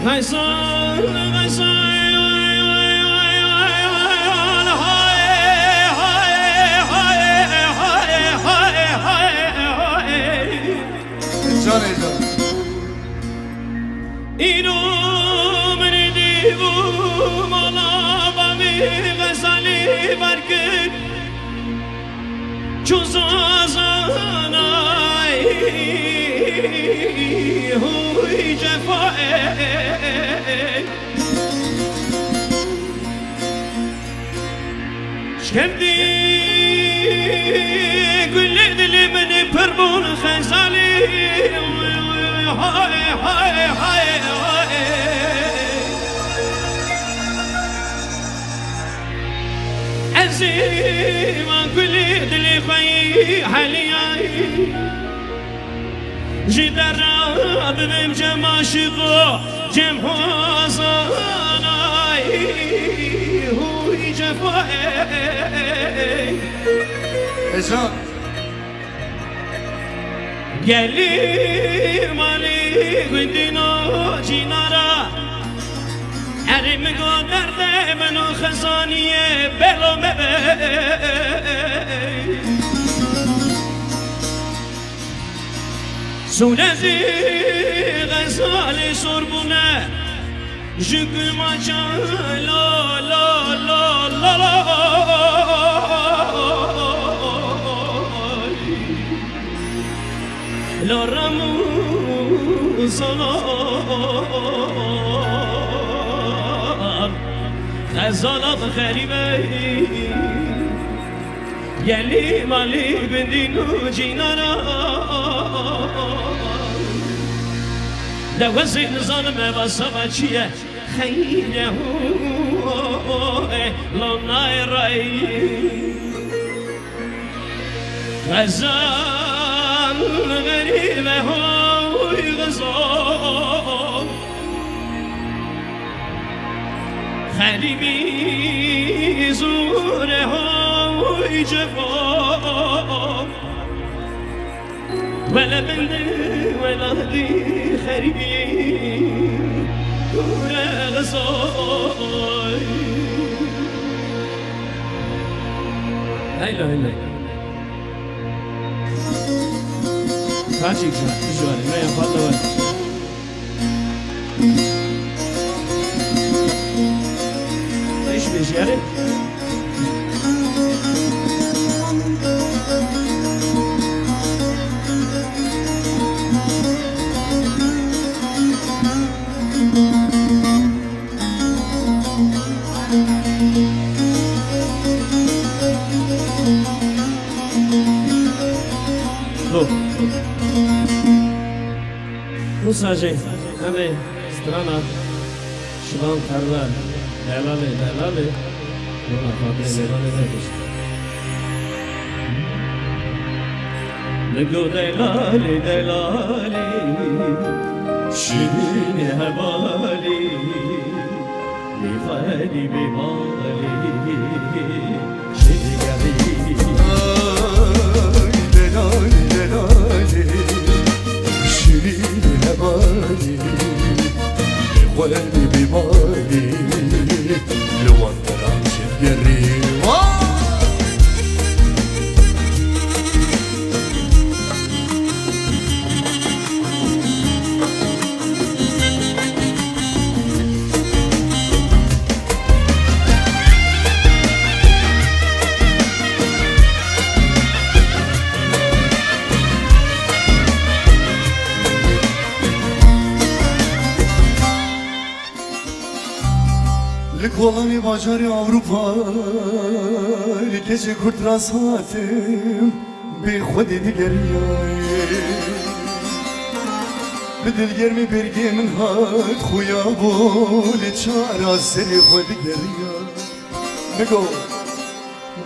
غزال غزال اینو من دیوم آلا بامی غزالی برگرد چو زازانای هوی جفای شکردی گل دلی من پربون غزالی های های های عزيما كل دلي خوي حالياي جدر ببم جم عاشقو جم حزاناي هوي جفاي اجرام گلی مالی گندینو جینارا اری میگو درد منو خزانیه بلو مبی سونزی غزالی سربونه جگل ماچان لا لا لا لا لا لا رموزان غزالات غریبه گلی مالی بندینو جینارا دوزی نظالمه باسا چیه خیلی لانای رای غزال غریبه های غزال غریبی زوره های جفا ولا بنده ولا هدي خريبي ولا غصاي هيلا هيلا راجيك جواري ما ينفضل ولا ايش بيجاري Musaje, ame strana, şuban tarla, delale, yola fadre delale demiş. Lego delale, şirin hevali, bifali bimali, şirin delale, شیرین هوایی خوانی بیماری لوان درام شگری لکوانی باجاری آوروپا لکه کرد راساتم بی خودی دیگریای به دلگرمی برگی من هات خویا بول چارا سری خودی گریای نگو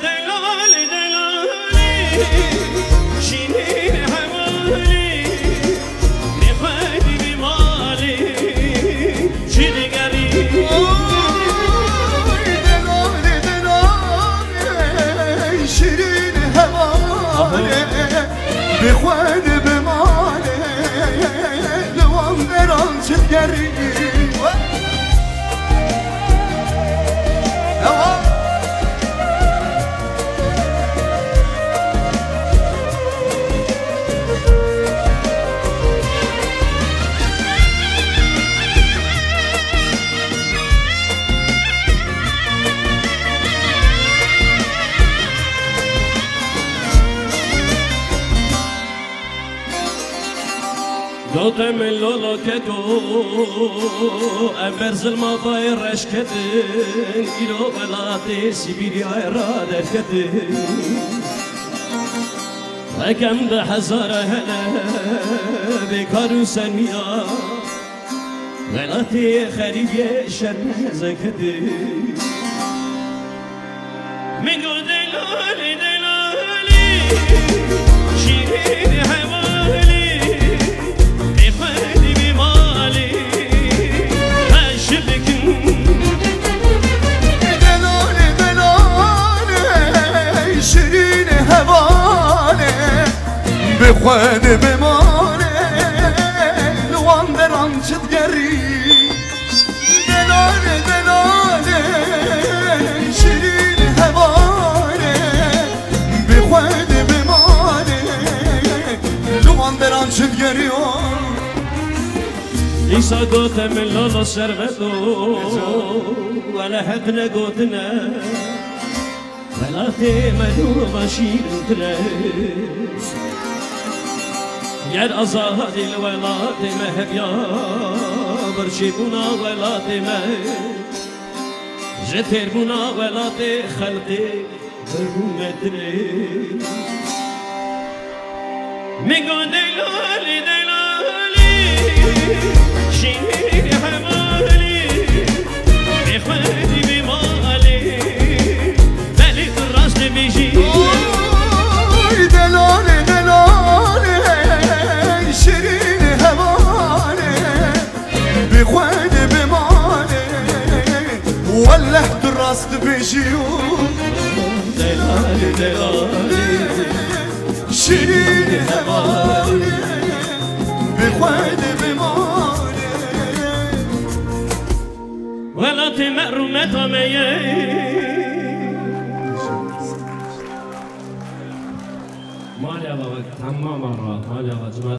دلالی شیرین حوالی نخواهی بیماری شیرین گری بخواد بماله لوام درام چگری دوتم لولو کدو امبر ظلما بای رش کدن ایلو بلاتی سیبیری را در کدن اکم ده هزار هله بکارو سنیا بلاتی خریبی شرمزه کدن میگو دلالی دلالی شیرین حوالی افادی بیمالی عشقکن دلالی دلالی شیرین حوالی بخواد بمالی لوان دران چدگری دلالی دلالی شیرین حوالی بخواد بمالی لوان دران چدگری ایسا گوتم لالا سرغتو ولا حق نگوتنا ولا تیمدو باشیر ترس گر ازادی الولاد مهبیا برشی بنا ولاد مه جتر بنا ولاد خلقی برمتره میگو دلالی دلالی شیرین حوالی بخوادی بیمالی ولی راست بیشی دلالی دلالی شیرین حوالی بخواد بمالی وله راست بیشی دلالی دلالی شیرین حوالی بخواد بمالی ولا تمرمت مالي الله تمام مرة مالي الله